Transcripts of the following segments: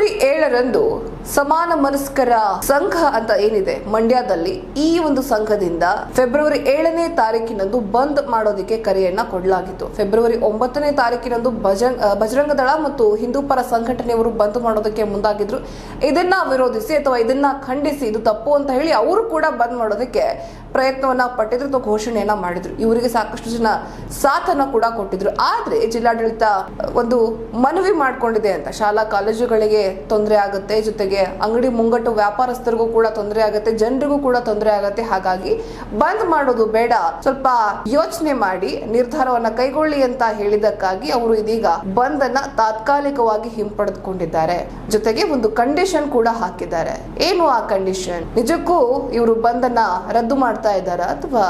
February 7ರಂದು ಸಮಾನ ಮನಸ್ಕರ ಸಂಘ ಅಂತ ಏನಿದೆ ಮಂಡ್ಯದಲ್ಲಿ, ಈ ಒಂದು ಸಂಘದಿಂದ ಫೆಬ್ರವರಿ 7ನೇ ತಾರೀಕಿನಂದು ಬಂದ್ ಮಾಡೋದಕ್ಕೆ ಕರೆಯನ್ನ ಕೊಡಲಾಗಿತ್ತು. ಫೆಬ್ರವರಿ 9ನೇ ತಾರೀಕಿನಂದು ಬಜರಂಗ ದಳ ಮತ್ತು ಹಿಂದೂ ಪರ ಸಂಘಟನೆಯವರು ಬಂದ್ ಮಾಡೋದಕ್ಕೆ ಮುಂದಾಗಿದ್ರು. ಇದನ್ನ ವಿರೋಧಿಸಿ ಅಥವಾ ಇದನ್ನ ಖಂಡಿಸಿ ಇದು ತಪ್ಪು ಅಂತ ಹೇಳಿ ಅವರು ಕೂಡ ಬಂದ್ ಮಾಡೋದಕ್ಕೆ ಪ್ರಯತ್ನವನ್ನ ಪಟ್ಟಿದ್ರು ಅಥವಾ ಘೋಷಣೆಯನ್ನ ಮಾಡಿದ್ರು. ಇವರಿಗೆ ಸಾಕಷ್ಟು ಜನ ಸಾಥನ್ನ ಕೂಡ ಕೊಟ್ಟಿದ್ರು. ಆದ್ರೆ ಜಿಲ್ಲಾಡಳಿತ ಒಂದು ಮನವಿ ಮಾಡ್ಕೊಂಡಿದೆ ಅಂತ, ಶಾಲಾ ಕಾಲೇಜುಗಳಿಗೆ ತೊಂದರೆ ಆಗುತ್ತೆ, ಜೊತೆಗೆ ಅಂಗಡಿ ಮುಂಗಟ್ಟು ವ್ಯಾಪಾರಸ್ಥರಿಗೂ ಕೂಡ ತೊಂದರೆ ಆಗುತ್ತೆ, ಜನರಿಗೂ ಕೂಡ ತೊಂದರೆ ಆಗುತ್ತೆ. ಹಾಗಾಗಿ ಬಂದ್ ಮಾಡೋದು ಬೇಡ, ಸ್ವಲ್ಪ ಯೋಚನೆ ಮಾಡಿ ನಿರ್ಧಾರವನ್ನ ಕೈಗೊಳ್ಳಿ ಅಂತ ಹೇಳಿದಕ್ಕಾಗಿ ಅವರು ಇದೀಗ ಬಂದ್ ಅನ್ನ ತಾತ್ಕಾಲಿಕವಾಗಿ ಹಿಂಪಡೆದುಕೊಂಡಿದ್ದಾರೆ. ಜೊತೆಗೆ ಒಂದು ಕಂಡೀಷನ್ ಕೂಡ ಹಾಕಿದ್ದಾರೆ. ಏನು ಆ ಕಂಡೀಷನ್? ನಿಜಕ್ಕೂ ಇವರು ಬಂದ್ ಅನ್ನ ರದ್ದು ಮಾಡ್ತಾ ಇದ್ದಾರಾ ಅಥವಾ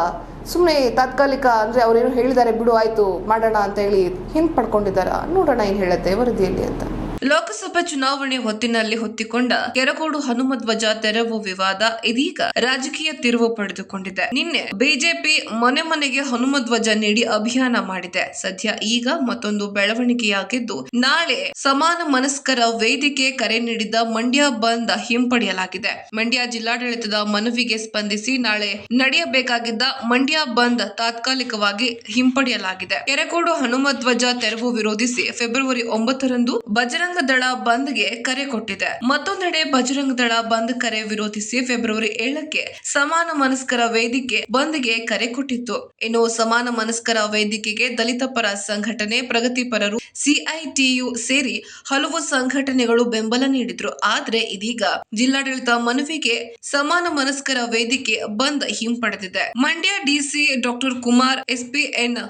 ಸುಮ್ಮನೆ ತಾತ್ಕಾಲಿಕ ಅಂದ್ರೆ ಅವ್ರೇನು ಹೇಳಿದ್ದಾರೆ ಬಿಡು ಆಯ್ತು ಮಾಡೋಣ ಅಂತ ಹೇಳಿ ಹಿಂಪಡ್ಕೊಂಡಿದ್ದಾರ? ನೋಡೋಣ ಏನ್ ಹೇಳುತ್ತೆ ವರದಿಯಲ್ಲಿ ಅಂತ. ಲೋಕಸಭಾ ಚುನಾವಣೆ ಹೊತ್ತಿನಲ್ಲಿ ಹೊತ್ತಿಕೊಂಡ ಕೆರಗೋಡು ಹನುಮಧ್ವಜ ತೆರವು ವಿವಾದ ಇದೀಗ ರಾಜಕೀಯ ತಿರುವು ಪಡೆದುಕೊಂಡಿದೆ. ನಿನ್ನೆ ಬಿಜೆಪಿ ಮನೆ ಮನೆಗೆ ಹನುಮಧ್ವಜ ನೀಡಿ ಅಭಿಯಾನ ಮಾಡಿದೆ. ಸದ್ಯ ಈಗ ಮತ್ತೊಂದು ಬೆಳವಣಿಗೆಯಾಗಿದ್ದು, ನಾಳೆ ಸಮಾನ ಮನಸ್ಕರ ವೇದಿಕೆ ಕರೆ ನೀಡಿದ್ದ ಮಂಡ್ಯ ಬಂದ್ ಹಿಂಪಡೆಯಲಾಗಿದೆ. ಮಂಡ್ಯ ಜಿಲ್ಲಾಡಳಿತದ ಮನವಿಗೆ ಸ್ಪಂದಿಸಿ ನಾಳೆ ನಡೆಯಬೇಕಾಗಿದ್ದ ಮಂಡ್ಯ ಬಂದ್ ತಾತ್ಕಾಲಿಕವಾಗಿ ಹಿಂಪಡೆಯಲಾಗಿದೆ. ಕೆರಗೋಡು ಹನುಮಧ್ವಜ ತೆರವು ವಿರೋಧಿಸಿ ಫೆಬ್ರವರಿ 9ರಂದು ಬಜರಂಗ ದಳ ಬಂದ್ಗೆ ಕರೆ ಕೊಟ್ಟಿದೆ. ಮತ್ತೊಂದೆಡೆ ಬಜರಂಗ ದಳ ಬಂದ್ ಕರೆ ವಿರೋಧಿಸಿ ಫೆಬ್ರವರಿ 7ಕ್ಕೆ ಸಮಾನ ಮನಸ್ಕರ ವೇದಿಕೆ ಬಂದ್ಗೆ ಕರೆ ಕೊಟ್ಟಿತ್ತು. ಇನ್ನು ಸಮಾನ ಮನಸ್ಕರ ವೇದಿಕೆಗೆ ದಲಿತ ಪರ ಸಂಘಟನೆ, ಪ್ರಗತಿಪರರು, ಸಿಐಟಿಯು ಸೇರಿ ಹಲವು ಸಂಘಟನೆಗಳು ಬೆಂಬಲ ನೀಡಿದ್ರು. ಆದ್ರೆ ಇದೀಗ ಜಿಲ್ಲಾಡಳಿತ ಮನವಿಗೆ ಸಮಾನ ಮನಸ್ಕರ ವೇದಿಕೆ ಬಂದ್ ಹಿಂಪಡೆದಿದೆ. ಮಂಡ್ಯ ಡಿಸಿ ಡಾಕ್ಟರ್ ಕುಮಾರ್, ಎಸ್ಪಿಎನ್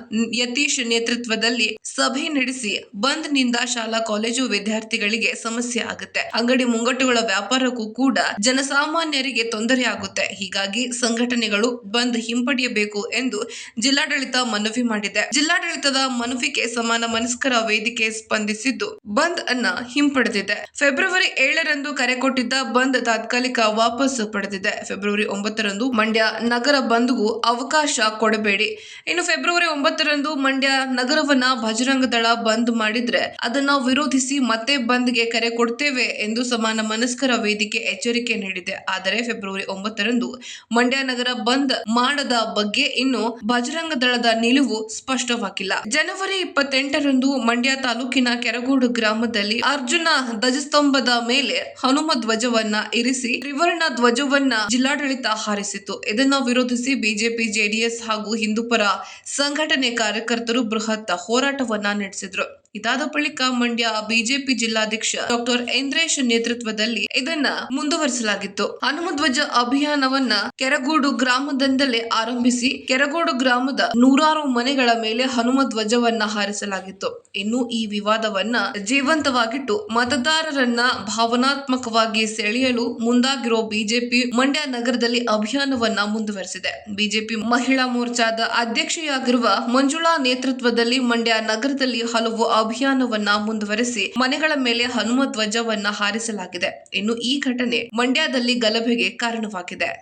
ಯತೀಶ್ ನೇತೃತ್ವದಲ್ಲಿ ಸಭೆ ನಡೆಸಿ ಬಂದ್ ನಿಂದ ಶಾಲಾ ಕಾಲೇಜು ವಿದ್ಯಾರ್ಥಿಗಳಿಗೆ ಸಮಸ್ಯೆ ಆಗುತ್ತೆ, ಅಂಗಡಿ ಮುಂಗಟ್ಟುಗಳ ವ್ಯಾಪಾರಕ್ಕೂ ಕೂಡ ಜನಸಾಮಾನ್ಯರಿಗೆ ತೊಂದರೆ ಆಗುತ್ತೆ. ಹೀಗಾಗಿ ಸಂಘಟನೆಗಳು ಬಂದ್ ಹಿಂಪಡೆಯಬೇಕು ಎಂದು ಜಿಲ್ಲಾಡಳಿತ ಮನವಿ ಮಾಡಿದೆ. ಜಿಲ್ಲಾಡಳಿತದ ಮನವಿಗೆ ಸಮಾನ ಮನಸ್ಕರ ವೇದಿಕೆ ಸ್ಪಂದಿಸಿದ್ದು ಬಂದ್ ಅನ್ನ ಹಿಂಪಡೆದಿದೆ. ಫೆಬ್ರವರಿ 7ರಂದು ಕರೆ ಕೊಟ್ಟಿದ್ದ ಬಂದ್ ತಾತ್ಕಾಲಿಕ ವಾಪಸ್ ಪಡೆದಿದೆ. ಫೆಬ್ರವರಿ 9ರಂದು ಮಂಡ್ಯ ನಗರ ಬಂದ್ಗೂ ಅವಕಾಶ ಕೊಡಬೇಡಿ. ಇನ್ನು ಫೆಬ್ರವರಿ 9ರಂದು ಮಂಡ್ಯ ನಗರವನ್ನ ಬಜರಂಗ ದಳ ಬಂದ್ ಮಾಡಿದ್ರೆ ಅದನ್ನ ವಿರೋಧಿಸಿ ಮತ್ತೆ ಬಂದ್ಗೆ ಕರೆ ಕೊಡ್ತೇವೆ ಎಂದು ಸಮಾನ ಮನಸ್ಕರ ವೇದಿಕೆ ಎಚ್ಚರಿಕೆ ನೀಡಿದೆ. ಆದರೆ ಫೆಬ್ರವರಿ 9ರಂದು ಮಂಡ್ಯ ನಗರ ಬಂದ್ ಮಾಡದ ಬಗ್ಗೆ ಇನ್ನು ಬಜರಂಗ ದಳದ ನಿಲುವು ಸ್ಪಷ್ಟವಾಗಿಲ್ಲ. ಜನವರಿ 28ರಂದು ಮಂಡ್ಯ ತಾಲೂಕಿನ ಕೆರಗೋಡು ಗ್ರಾಮದಲ್ಲಿ ಅರ್ಜುನ ಧ್ವಜಸ್ತಂಭದ ಮೇಲೆ ಹನುಮ ಧ್ವಜವನ್ನ ಇರಿಸಿ ತ್ರಿವರ್ಣ ಧ್ವಜವನ್ನ ಜಿಲ್ಲಾಡಳಿತ ಹಾರಿಸಿತು. ಇದನ್ನ ವಿರೋಧಿಸಿ ಬಿಜೆಪಿ, ಜೆಡಿಎಸ್ ಹಾಗೂ ಹಿಂದೂಪರ ಸಂಘಟನೆ ಕಾರ್ಯಕರ್ತರು ಬೃಹತ್ ಹೋರಾಟವನ್ನ ನಡೆಸಿದ್ರು. ಇದಾದ ಬಳಿಕ ಮಂಡ್ಯ ಬಿಜೆಪಿ ಜಿಲ್ಲಾಧ್ಯಕ್ಷ ಡಾಕ್ಟರ್ ಇಂದ್ರೇಶ್ ನೇತೃತ್ವದಲ್ಲಿ ಇದನ್ನ ಮುಂದುವರಿಸಲಾಗಿತ್ತು. ಹನುಮಧ್ವಜ ಅಭಿಯಾನವನ್ನ ಕೆರಗೋಡು ಗ್ರಾಮದಿಂದಲೇ ಆರಂಭಿಸಿ ಕೆರಗೋಡು ಗ್ರಾಮದ ನೂರಾರು ಮನೆಗಳ ಮೇಲೆ ಹನುಮಧ್ವಜವನ್ನ ಹಾರಿಸಲಾಗಿತ್ತು. ಇನ್ನು ಈ ವಿವಾದವನ್ನ ಜೀವಂತವಾಗಿಟ್ಟು ಮತದಾರರನ್ನ ಭಾವನಾತ್ಮಕವಾಗಿ ಸೆಳೆಯಲು ಮುಂದಾಗಿರೋ ಬಿಜೆಪಿ ಮಂಡ್ಯ ನಗರದಲ್ಲಿ ಅಭಿಯಾನವನ್ನ ಮುಂದುವರೆಸಿದೆ. ಬಿಜೆಪಿ ಮಹಿಳಾ ಮೋರ್ಚಾದ ಅಧ್ಯಕ್ಷೆಯಾಗಿರುವ ಮಂಜುಳಾ ನೇತೃತ್ವದಲ್ಲಿ ಮಂಡ್ಯ ನಗರದಲ್ಲಿ ಹಲವು ಅಭಿಯಾನವನ್ನ ಮುಂದುವರೆಸಿ ಮನೆಗಳ ಮೇಲೆ ಹನುಮ ಧ್ವಜವನ್ನ ಹಾರಿಸಲಾಗಿದೆ. ಇನ್ನು ಈ ಘಟನೆ ಮಂಡ್ಯದಲ್ಲಿ ಗಲಭೆಗೆ ಕಾರಣವಾಗಿದೆ.